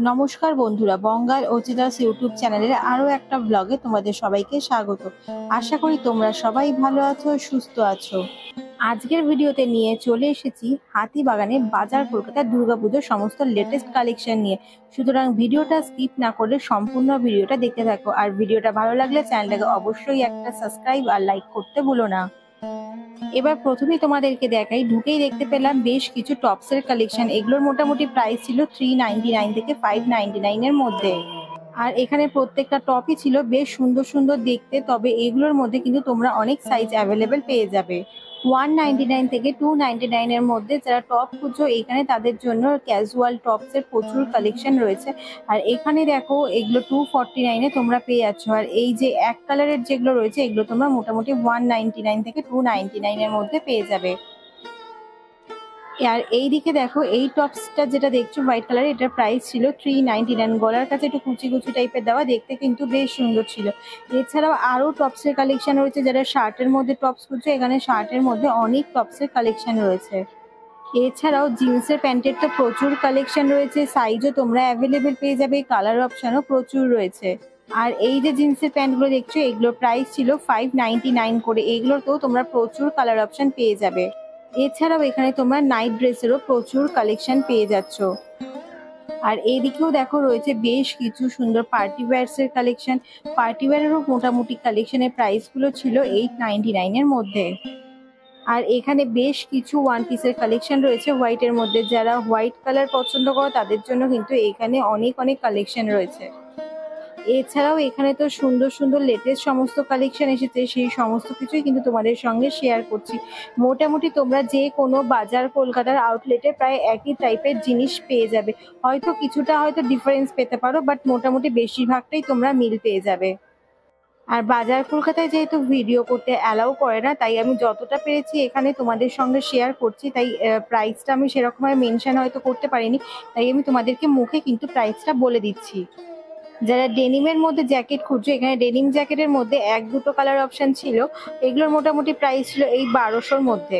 নমস্কার বন্ধুরা, বঙ্গাল অচিতাস ইউটিউব চ্যানেলের আরও একটা ব্লগে তোমাদের সবাইকে স্বাগত। আশা করি তোমরা সবাই ভালো আছো, সুস্থ আছো। আজকের ভিডিওতে নিয়ে চলে এসেছি হাতিবাগানে বাজার কলকাতা দুর্গাপুজোর সমস্ত লেটেস্ট কালেকশন নিয়ে। সুতরাং ভিডিওটা স্কিপ না করলে সম্পূর্ণ ভিডিওটা দেখতে থাকো। আর ভিডিওটা ভালো লাগলে চ্যানেলটাকে অবশ্যই একটা সাবস্ক্রাইব আর লাইক করতে ভুলো না। এবার প্রথমেই তোমাদেরকে দেখাই, ঢুকেই দেখতে পেলাম বেশ কিছু টপসের কালেকশন। এগুলোর মোটামুটি প্রাইস ছিল 399 থেকে 599 এর মধ্যে। আর এখানে প্রত্যেকটা টপই ছিল বেশ সুন্দর সুন্দর দেখতে, তবে এগুলোর মধ্যে কিন্তু তোমরা অনেক সাইজ অ্যাভেলেবেল পেয়ে যাবে। 199 থেকে 299 এর মধ্যে যারা টপ খুঁজছো এখানে তাদের জন্য ক্যাজুয়াল টপসের প্রচুর কালেকশন রয়েছে। আর এখানে দেখো এগুলো 249 তোমরা পেয়ে যাচ্ছ। আর এই যে এক কালারের যেগুলো রয়েছে এগুলো তোমরা মোটামুটি 199 থেকে 299 এর মধ্যে পেয়ে যাবে। আর এই দিকে দেখো এই টপসটা যেটা দেখছো হোয়াইট কালার, এটার প্রাইস ছিল 399। গলার কাছে একটু কুচি কুচি টাইপের দেওয়া, দেখতে কিন্তু বেশ সুন্দর ছিল। এছাড়াও আরো টপসের কালেকশন রয়েছে। যারা শার্টের মধ্যে টপস খুঁজছে এখানে শার্টের মধ্যে অনেক টপসের কালেকশন রয়েছে। এছাড়াও জিন্সের প্যান্টের তো প্রচুর কালেকশন রয়েছে, সাইজও তোমরা অ্যাভেলেবেল পেয়ে যাবে, কালার অপশনও প্রচুর রয়েছে। আর এই যে জিন্সের প্যান্টগুলো দেখছো এগুলোর প্রাইস ছিল 599 করে। এগুলোতেও তোমরা প্রচুর কালার অপশন পেয়ে যাবে। এছাড়াও এখানে তোমরা নাইট ড্রেসেরও প্রচুর কালেকশন পেয়ে যাচ্ছ। আর এইদিকেও দেখো রয়েছে বেশ কিছু সুন্দর পার্টি ওয়্যারস এর কালেকশন। পার্টি ওয়্যারেরও মোটামুটি কালেকশনের প্রাইসগুলো ছিল 899 এর মধ্যে। আর এখানে বেশ কিছু ওয়ান পিসের কালেকশন রয়েছে হোয়াইটের মধ্যে। যারা হোয়াইট কালার পছন্দ করো তাদের জন্য কিন্তু এখানে অনেক অনেক কালেকশন রয়েছে। এছাড়াও এখানে তো সুন্দর সুন্দর লেটেস্ট সমস্ত কালেকশন এসেছে, সেই সমস্ত কিছুই কিন্তু তোমাদের সঙ্গে শেয়ার করছি। মোটামুটি তোমরা যে কোনো বাজার কলকাতার আউটলেটে প্রায় একই টাইপের জিনিস পেয়ে যাবে। হয়তো কিছুটা হয়তো ডিফারেন্স পেতে পারো, বাট মোটামুটি বেশিরভাগটাই তোমরা মিল পেয়ে যাবে। আর বাজার কলকাতায় যেহেতু ভিডিও করতে অ্যালাউ করে না, তাই আমি যতটা পেরেছি এখানে তোমাদের সঙ্গে শেয়ার করছি। তাই প্রাইসটা আমি সেরকমভাবে মেনশন হয়তো করতে পারিনি, তাই আমি তোমাদেরকে মুখে কিন্তু প্রাইসটা বলে দিচ্ছি। যারা ডেনিমের মধ্যে জ্যাকেট খুঁজছো এখানে ডেনিম জ্যাকেটের মধ্যে এক দুটো কালার অপশন ছিল। এগুলোর মোটামুটি প্রাইস ছিল এই 1200-র মধ্যে।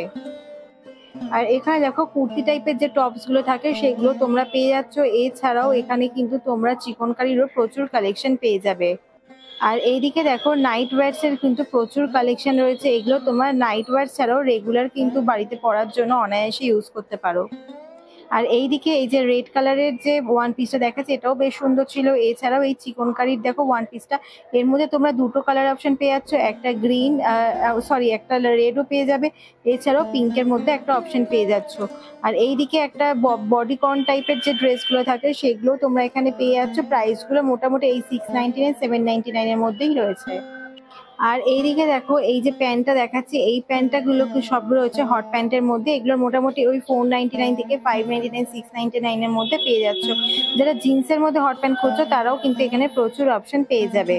আর এখানে দেখো কুর্তি টাইপের যে টপস গুলো থাকে সেগুলো তোমরা পেয়ে যাচ্ছ। এছাড়াও এখানে কিন্তু তোমরা চিকনকারিরও প্রচুর কালেকশন পেয়ে যাবে। আর এইদিকে দেখো নাইট ওয়্যারস এর কিন্তু প্রচুর কালেকশন রয়েছে। এগুলো তোমার নাইট ওয়্যার ছাড়াও রেগুলার কিন্তু বাড়িতে পরার জন্য অনায়াসে ইউজ করতে পারো। আর এইদিকে এই যে রেড কালারের যে ওয়ান পিসটা দেখাচ্ছে এটাও বেশ সুন্দর ছিল। এছাড়াও এই চিকনকারির দেখো ওয়ান পিসটা, এর মধ্যে তোমরা দুটো কালার অপশন পেয়ে যাচ্ছ, একটা গ্রিন একটা রেডও পেয়ে যাবে। এছাড়াও পিঙ্কের মধ্যে একটা অপশন পেয়ে যাচ্ছ। আর এইদিকে একটা বডিকন টাইপের যে ড্রেসগুলো থাকে সেগুলো তোমরা এখানে পেয়ে যাচ্ছ। প্রাইসগুলো মোটামুটি এই 699 799 এর মধ্যেই রয়েছে। আর এইদিকে দেখো এই যে প্যান্টটা দেখাচ্ছি, এই প্যান্টটা গুলো সব রয়েছে হট প্যান্টের মধ্যে। এগুলোর মোটামুটি ওই 499 থেকে 599 699 এর মধ্যে পেয়ে যাচ্ছ। যারা জিন্সের মধ্যে হট প্যান্ট খুঁজছো তারাও কিন্তু এখানে প্রচুর অপশন পেয়ে যাবে।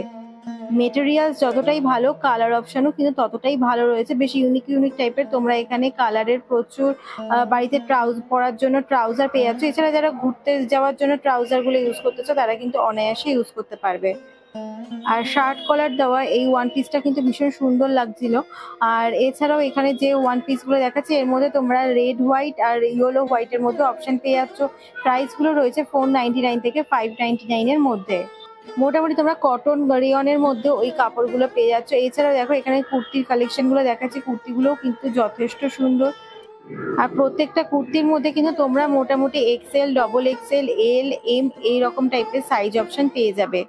মেটেরিয়ালস যতটাই ভালো, কালার অপশনও কিন্তু ততটাই ভালো রয়েছে। বেশ ইউনিক ইউনিক টাইপের তোমরা এখানে কালারের প্রচুর বাড়িতে পরার জন্য ট্রাউজার পেয়ে যাচ্ছ। এছাড়া যারা ঘুরতে যাওয়ার জন্য ট্রাউজার গুলো ইউজ করতেছো তারা কিন্তু অনায়াসে ইউজ করতে পারবে। আর শার্ট কলার দেওয়া এই ওয়ান পিসটা কিন্তু ভীষণ সুন্দর লাগছিল। আর এছাড়াও এখানে যে ওয়ান পিস গুলো দেখাচ্ছে এর মধ্যে তোমরা রেড হোয়াইট আর ইয়েলো হোয়াইটের মধ্যে অপশন পেয়ে যাচ্ছ। প্রাইস গুলো রয়েছে 499 থেকে 599 এর মধ্যে। মোটামুটি তোমরা কটন রেয়নের মধ্যে ওই কাপড়গুলো পেয়ে যাচ্ছ। এছাড়াও দেখো এখানে কুর্তির কালেকশন গুলো দেখাচ্ছি, কুর্তিগুলোও কিন্তু যথেষ্ট সুন্দর। আর প্রত্যেকটা কুর্তির মধ্যে কিন্তু তোমরা মোটামুটি এক্সেল, ডবল এক্সেল, এল, এম এইরকম টাইপের সাইজ অপশন পেয়ে যাবে।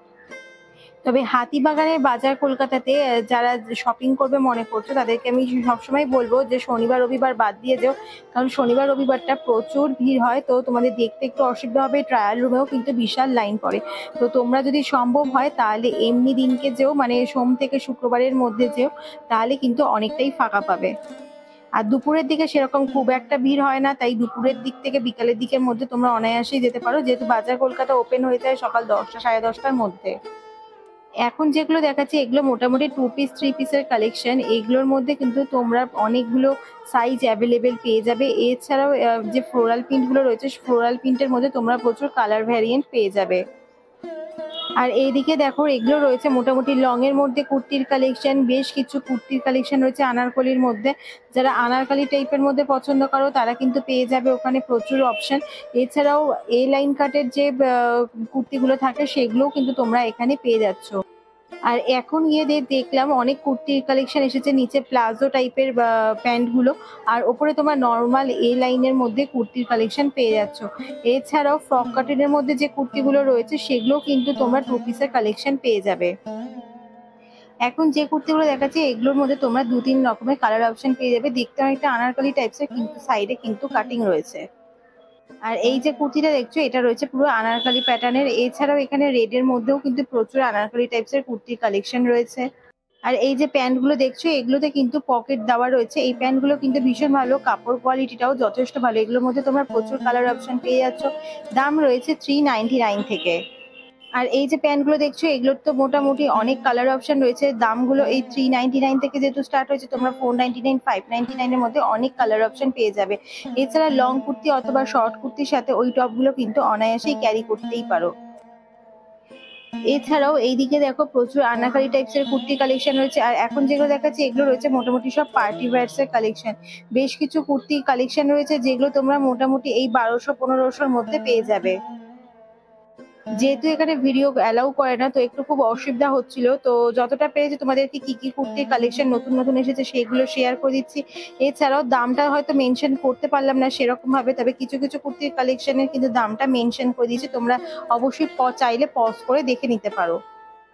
তবে হাতিবাগানের বাজার কলকাতাতে যারা শপিং করবে মনে করছো তাদেরকে আমি সবসময় বলবো যে শনিবার রবিবার বাদ দিয়ে যেও, কারণ শনিবার রবিবারটা প্রচুর ভিড় হয়। তো তোমাদের দেখতে একটু অসুবিধা হবে, ট্রায়াল রুমেও কিন্তু বিশাল লাইন পড়ে। তো তোমরা যদি সম্ভব হয় তাহলে এমনি দিনকে যেও, মানে সোম থেকে শুক্রবারের মধ্যে যেও, তাহলে কিন্তু অনেকটাই ফাঁকা পাবে। আর দুপুরের দিকে সেরকম খুব একটা ভিড় হয় না, তাই দুপুরের দিক থেকে বিকালের দিকের মধ্যে তোমরা অনায়াসেই যেতে পারো, যেহেতু বাজার কলকাতা ওপেন হয়ে যায় সকাল 10টা 10:30টার মধ্যে। এখন যেগুলো দেখাচ্ছি এগুলো মোটামুটি 2 পিস 3 পিসের কালেকশন। এগুলোর মধ্যে কিন্তু তোমরা অনেকগুলো সাইজ অ্যাভেলেবেল পেয়ে যাবে। এছাড়াও যে ফ্লোরাল প্রিন্ট গুলো রয়েছে ফ্লোরাল প্রিন্টের মধ্যে তোমরা প্রচুর কালার ভ্যারিয়েন্ট পেয়ে যাবে। আর এইদিকে দেখো এগুলো রয়েছে মোটামুটি লং এর মধ্যে কুর্তির কালেকশন, বেশ কিছু কুর্তির কালেকশন রয়েছে আনারকলির মধ্যে। যারা আনারকলি টাইপের মধ্যে পছন্দ করো তারা কিন্তু পেয়ে যাবে ওখানে প্রচুর অপশন। এছাড়াও এ লাইন কাটের যে কুর্তিগুলো থাকে সেগুলোও কিন্তু তোমরা এখানে পেয়ে যাচ্ছ। আর এখন গিয়ে দেখলাম অনেক কুর্তির কালেকশন এসেছে, নিচে প্লাজো টাইপের প্যান্ট গুলো, আর ওপরে তোমার নর্মাল এ লাইনের মধ্যে কুর্তির কালেকশন পেয়ে যাচ্ছ। এছাড়াও ফ্রক কাটিনের মধ্যে যে কুর্তিগুলো রয়েছে সেগুলো কিন্তু তোমরা টু পিসের কালেকশন পেয়ে যাবে। এখন যে কুর্তিগুলো দেখাচ্ছি এগুলোর মধ্যে তোমরা 2-3 রকমের কালার অপশন পেয়ে যাবে। দেখতে অনেকটা আনারকলি টাইপসের, কিন্তু সাইডে কিন্তু কাটিং রয়েছে। আর এই যে কুর্তিটা দেখছো এটা রয়েছে পুরো আনারকলি প্যাটার্নের। এছাড়াও এখানে রেড এর মধ্যেও কিন্তু প্রচুর আনারকলি টাইপস এর কুর্তির কালেকশন রয়েছে। আর এই যে প্যান্ট গুলো দেখছো এগুলোতে কিন্তু পকেট দেওয়া রয়েছে। এই প্যান্ট গুলো কিন্তু ভীষণ ভালো, কাপড় কোয়ালিটিটাও যথেষ্ট ভালো। এগুলোর মধ্যে তোমরা প্রচুর কালার অপশন পেয়ে যাচ্ছ। দাম রয়েছে 399 থেকে। আর এই যে প্যান্ট গুলো দেখছো এগুলোর তো মোটামুটি অনেক কালার অপশন রয়েছে। দামগুলো এই 399 থেকে যেহেতু স্টার্ট হয়েছে, তোমরা 499, 599 এর মধ্যে অনেক কালার অপশন পেয়ে যাবে। এছাড়া লং কুর্তি অথবা শর্ট কুর্তির সাথে ওই টপ গুলো কিন্তু অনায়াসেই ক্যারি করতেই পারো। এছাড়াও এইদিকে দেখো প্রচুর আনারকলি টাইপস এর কুর্তি কালেকশন রয়েছে। আর এখন যেগুলো দেখাচ্ছি এগুলো রয়েছে মোটামুটি সব পার্টি ওয়্যারস এর কালেকশন। বেশ কিছু কুর্তি কালেকশন রয়েছে যেগুলো তোমরা মোটামুটি এই 1200-1500-র মধ্যে পেয়ে যাবে। যেহেতু এখানে ভিডিও অ্যালাউ করে না, তো একটু খুব অসুবিধা হচ্ছিল, তো যতটা পেরেছি তোমাদেরকে কি কি কুর্তির কালেকশন নতুন নতুন এসেছে সেগুলো শেয়ার করে দিচ্ছি। এছাড়াও দামটা হয়তো মেনশন করতে পারলাম না সেরকম ভাবে, তবে কিছু কিছু কুর্তির কালেকশনের কিন্তু দামটা মেনশন করে দিয়েছি, তোমরা অবশ্যই চাইলে পজ করে দেখে নিতে পারো।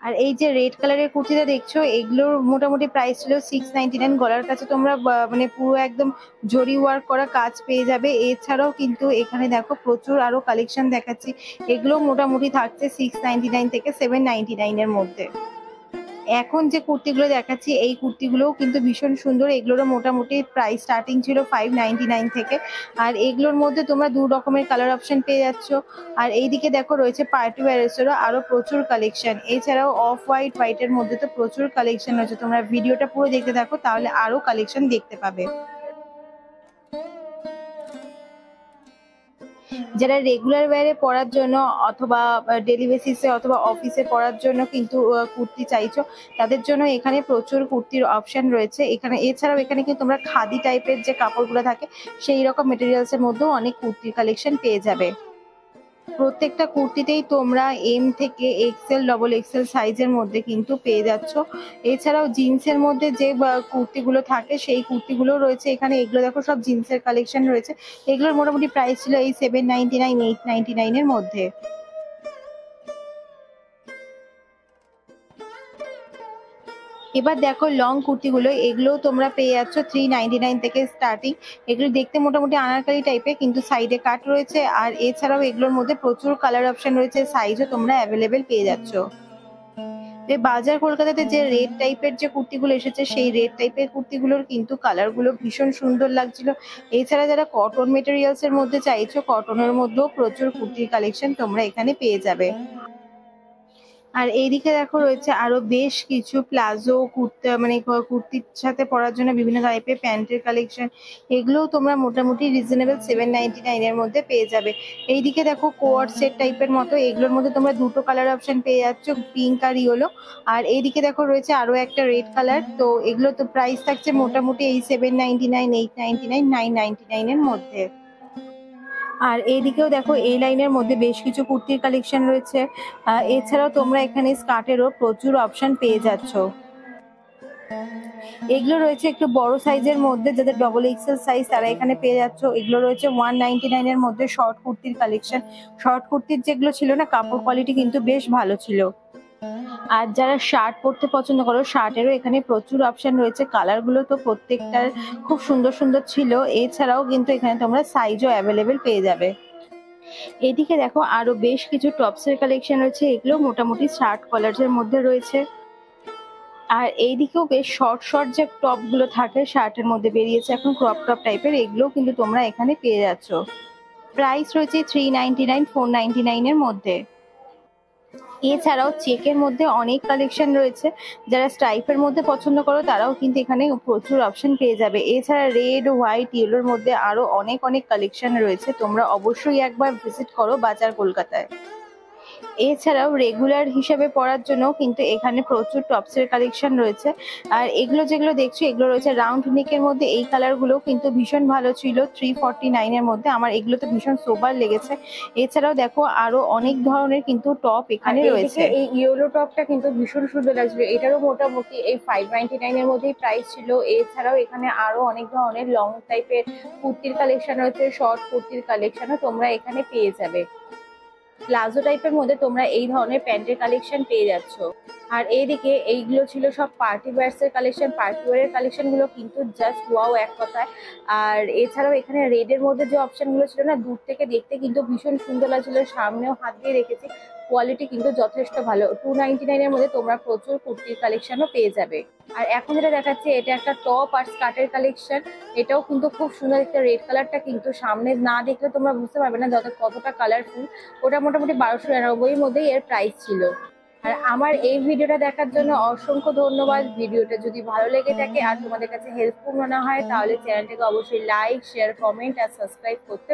আর এই যে রেড কালারের কুর্তিটা দেখছো এগুলোর মোটামুটি প্রাইস ছিল 699। গলার কাছে তোমরা মানে পুরো একদম জরি ওয়ার্ক করা কাজ পেয়ে যাবে। এছাড়াও কিন্তু এখানে দেখো প্রচুর আরো কালেকশন দেখাচ্ছি, এগুলো মোটামুটি থাকছে 699 থেকে 799 এর মধ্যে। এখন যে কুর্তিগুলো দেখাচ্ছি এই কুর্তিগুলোও কিন্তু ভীষণ সুন্দর। এগুলোরও মোটামুটি প্রাইস স্টার্টিং ছিল 599 থেকে। আর এগুলোর মধ্যে তোমরা 2 রকমের কালার অপশন পেয়ে যাচ্ছ। আর এইদিকে দেখো রয়েছে পার্টি ওয়্যারেরও আরো প্রচুর কালেকশন। এছাড়াও অফ হোয়াইটের মধ্যে তো প্রচুর কালেকশন রয়েছে, তোমরা ভিডিওটা পুরো দেখতে থাকো তাহলে আরো কালেকশন দেখতে পাবে। যারা রেগুলার ওয়্যারে পরার জন্য অথবা ডেলি বেসিসে অথবা অফিসে পরার জন্য কিন্তু কুর্তি চাইছো, তাদের জন্য এখানে প্রচুর কুর্তির অপশন রয়েছে। এছাড়াও এখানে কিন্তু তোমরা খাদি টাইপের যে কাপড়গুলো থাকে সেই রকম মেটেরিয়ালস এর মধ্যেও অনেক কুর্তির কালেকশন পেয়ে যাবে। প্রত্যেকটা কুর্তিতেই তোমরা এম থেকে এক্সেল, ডবল এক্সেল সাইজের মধ্যে কিন্তু পেয়ে যাচ্ছ। এছাড়াও জিন্সের মধ্যে যে কুর্তিগুলো থাকে সেই কুর্তিগুলো রয়েছে এখানে। এগুলো দেখো সব জিন্সের কালেকশন রয়েছে। এগুলোর মোটামুটি প্রাইস ছিল এই 799, 899 এর মধ্যে। এবার দেখো লং কুর্তিগুলো, এগুলো তোমরা পেয়ে যাচ্ছ 399 থেকে স্টার্টিং। এগুলো দেখতে মোটামুটি আনারকলি টাইপের, কিন্তু সাইডে কাট রয়েছে। আর এছাড়াও এগুলোর মধ্যে প্রচুর কালার অপশন রয়েছে, সাইজও তোমরা অ্যাভেলেবেল পেয়ে যাচ্ছ। বাজার কলকাতাতে যে রেড টাইপের যে কুর্তিগুলো এসেছে সেই রেড টাইপের কুর্তিগুলোর কিন্তু কালারগুলো ভীষণ সুন্দর লাগছিল। এছাড়া যারা কটন মেটেরিয়ালস এর মধ্যে চাইছো, কটনের মধ্যেও প্রচুর কুর্তির কালেকশন তোমরা এখানে পেয়ে যাবে। আর এইদিকে দেখো রয়েছে আরো বেশ কিছু প্লাজো কুর্তা, মানে কুর্তির সাথে পরার জন্য বিভিন্ন টাইপের প্যান্টের কালেকশন। এগুলোও তোমরা মোটামুটি রিজনেবল 799 এর মধ্যে পেয়ে যাবে। এইদিকে দেখো কোয়ার্ড সেট টাইপের মতো, এগুলোর মধ্যে তোমরা 2টো কালার অপশন পেয়ে যাচ্ছ, পিঙ্ক আর ইয়েলো। আর এইদিকে দেখো রয়েছে আরো একটা রেড কালার। তো এগুলো তো প্রাইস থাকছে মোটামুটি এই 799, 899, 999 এর মধ্যে। আর এইদিকেও দেখো এই লাইনের মধ্যে বেশ কিছু কুর্তির কালেকশন রয়েছে। এছাড়াও তোমরা এখানে স্কার্টেরও প্রচুর অপশন পেয়ে যাচ্ছ। এগুলো রয়েছে একটু বড় সাইজের মধ্যে, যাদের ডবল এক্সেল সাইজ তারা এখানে পেয়ে যাচ্ছ। এগুলো রয়েছে 199 এর মধ্যে শর্ট কুর্তির কালেকশন। শর্ট কুর্তির যেগুলো ছিল না, কাপড় কোয়ালিটি কিন্তু বেশ ভালো ছিল। আর যারা শার্ট পরতে পছন্দ করো, শার্টেরও এখানে প্রচুর অপশন রয়েছে। কালার গুলো তো প্রত্যেকটার খুব সুন্দর সুন্দর ছিল। এছাড়াও কিন্তু এখানে তোমরা সাইজও অ্যাভেলেবেল পেয়ে যাবে। এদিকে দেখো আরো বেশ কিছু টপসের কালেকশন রয়েছে, এগুলো মোটামুটি শার্ট কলারের মধ্যে রয়েছে। আর এইদিকেও বেশ শর্ট শর্ট যে টপ গুলো থাকে শার্টের মধ্যে বেরিয়েছে এখন, ক্রপ টপ টাইপের, এগুলোও কিন্তু তোমরা এখানে পেয়ে যাচ্ছ। প্রাইস রয়েছে 399, 499 এর মধ্যে। এছাড়াও চেকের মধ্যে অনেক কালেকশন রয়েছে, যারা স্ট্রাইপের মধ্যে পছন্দ করো তারাও কিন্তু এখানে প্রচুর অপশন পেয়ে যাবে। এছাড়া রেড, হোয়াইট, ইয়েলোর মধ্যে আরো অনেক অনেক কালেকশন রয়েছে, তোমরা অবশ্যই একবার ভিজিট করো বাজার কলকাতায়। এছাড়াও রেগুলার হিসাবে পরার জন্য কিন্তু এখানে প্রচুর টপসের কালেকশন রয়েছে। আর এগুলো যেগুলো দেখছো এগুলো রয়েছে রাউন্ড নেকের মধ্যে। এই কালারগুলো কিন্তু ভীষণ ভালো ছিল 349 এর মধ্যে। আমার এগুলো তো ভীষণ সোবার লেগেছে। এছাড়াও দেখো আরো অনেক ধরনের কিন্তু টপ এখানে রয়েছে। এই ইয়েলো টপটা কিন্তু ভীষণ সুন্দর লাগছিল। এটারও মোটামুটি এই 599 এর মধ্যেই প্রাইস ছিল। এছাড়াও এখানে আরো অনেক ধরনের লং টাইপের কুর্তির কালেকশন রয়েছে, শর্ট কুর্তির কালেকশনও তোমরা এখানে পেয়ে যাবে। প্লাজো টাইপের মধ্যে তোমরা এই ধরনের প্যান্টের কালেকশন পেয়ে যাচ্ছ। আর এইদিকে এইগুলো ছিল সব পার্টি ওয়্যারস এর কালেকশন। পার্টি ওয়্যারের কালেকশন গুলো কিন্তু জাস্ট ওয়াও এক কথায়। আর এছাড়াও এখানে রেড এর মধ্যে যে অপশন গুলো ছিল না, দূর থেকে দেখতে কিন্তু ভীষণ সুন্দর লাগছিল। সামনেও হাত দিয়ে রেখেছি, কোয়ালিটি কিন্তু যথেষ্ট ভালো। 299 এর মধ্যে তোমরা প্রচুর কুর্তির কালেকশনও পেয়ে যাবে। আর এখন যেটা দেখাচ্ছে এটা একটা টপ আর স্কার্টের কালেকশন। এটাও কিন্তু খুব সুন্দর দেখতে। রেড কালারটা কিন্তু সামনে না দেখলে তোমরা বুঝতে পারবে না কতটা কালারফুল। ওটা মোটামুটি 1299 এর মধ্যেই এর প্রাইস ছিল। আর আমার এই ভিডিওটা দেখার জন্য অসংখ্য ধন্যবাদ। ভিডিওটা যদি ভালো লেগে থাকে আর তোমাদের কাছে হেল্পফুল মনে হয় তাহলে চ্যানেলটাকে অবশ্যই লাইক, শেয়ার, কমেন্ট আর সাবস্ক্রাইব করতে